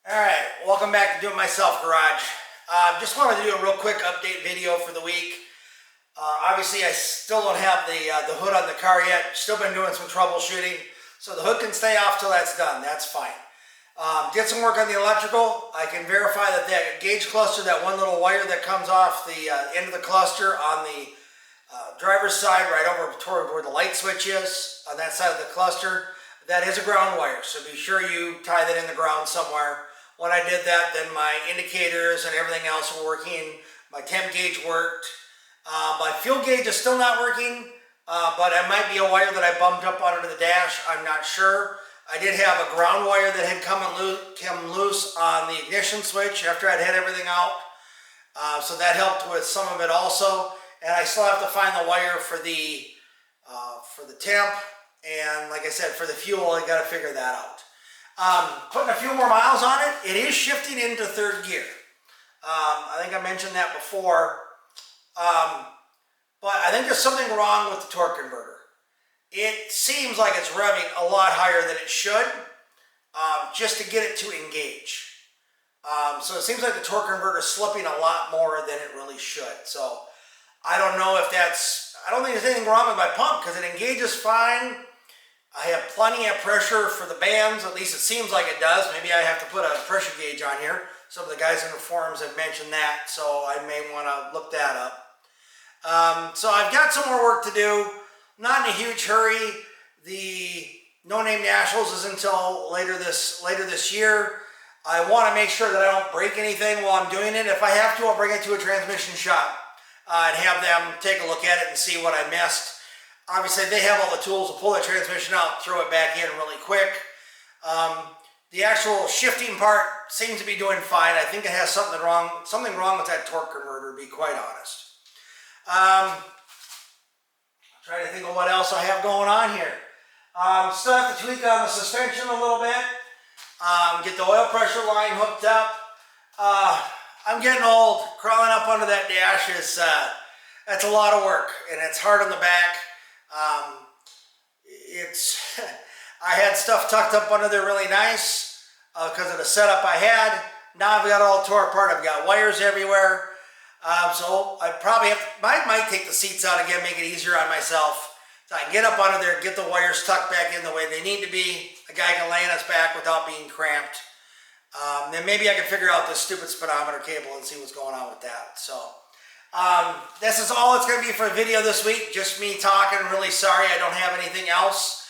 Alright, welcome back to DoItMyselfGarage. Just wanted to do a real quick update video for the week. Obviously I still don't have the hood on the car yet. Still been doing some troubleshooting. So the hood can stay off till that's done, that's fine. Did some work on the electrical. I can verify that that gauge cluster, that one little wire that comes off the end of the cluster on the driver's side right over toward where the light switch is, on that side of the cluster, that is a ground wire. So be sure you tie that in the ground somewhere. When I did that, then my indicators and everything else were working. My temp gauge worked. My fuel gauge is still not working, but it might be a wire that I bumped up under the dash. I'm not sure. I did have a ground wire that had come loose on the ignition switch after I'd had everything out. So that helped with some of it also. And I still have to find the wire for the temp. And like I said, for the fuel, I got to figure that out. Putting a few more miles on it, it is shifting into third gear. I think I mentioned that before. But I think there's something wrong with the torque converter. It seems like it's revving a lot higher than it should, just to get it to engage. So it seems like the torque converter is slipping a lot more than it really should. So I don't know if I don't think there's anything wrong with my pump because it engages fine. I have plenty of pressure for the bands, at least it seems like it does. Maybe I have to put a pressure gauge on here. Some of the guys in the forums have mentioned that, so I may want to look that up. So I've got some more work to do. Not in a huge hurry. The No Name Nationals is until later this year. I want to make sure that I don't break anything while I'm doing it. If I have to, I'll bring it to a transmission shop and have them take a look at it and see what I missed. Obviously, they have all the tools to pull the transmission out, throw it back in really quick. The actual shifting part seems to be doing fine. I think it has something wrong with that torque converter, to be quite honest. Trying to think of what else I have going on here. Still have to tweak on the suspension a little bit. Get the oil pressure line hooked up. I'm getting old. Crawling up under that dash that's a lot of work, and it's hard on the back. I had stuff tucked up under there really nice because of the setup I had. Now I've got it all tore apart. I've got wires everywhere. So I probably might take the seats out again, make it easier on myself. So I can get up under there, get the wires tucked back in the way they need to be. A guy can lay on his back without being cramped. Then maybe I can figure out this stupid speedometer cable and see what's going on with that. So this is all it's going to be for a video this week. Just me talking. I'm really sorry I don't have anything else.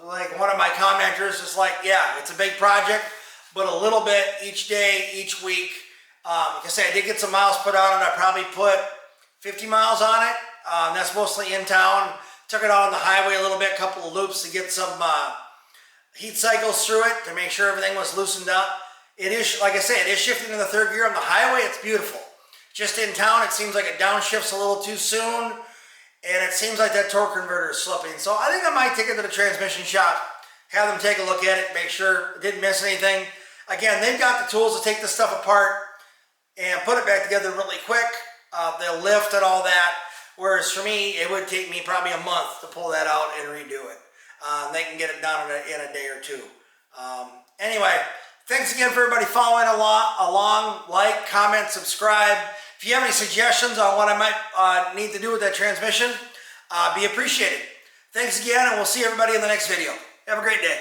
Like one of my commenters is like, yeah, it's a big project, but a little bit each day, each week. Like I say, I did get some miles put on it. I probably put 50 miles on it. That's mostly in town. Took it out on the highway a little bit, a couple of loops to get some heat cycles through it to make sure everything was loosened up. It is, like I say, it is shifting to the third gear on the highway. It's beautiful. Just in town, it seems like it downshifts a little too soon, and it seems like that torque converter is slipping. So I think I might take it to the transmission shop, have them take a look at it, make sure it didn't miss anything. Again, they've got the tools to take this stuff apart and put it back together really quick. They'll lift and all that, whereas for me, it would take me probably a month to pull that out and redo it. They can get it done in a day or two. Anyway, thanks again for everybody following along. Like, comment, subscribe. If you have any suggestions on what I might need to do with that transmission, be appreciated. Thanks again, and we'll see everybody in the next video. Have a great day.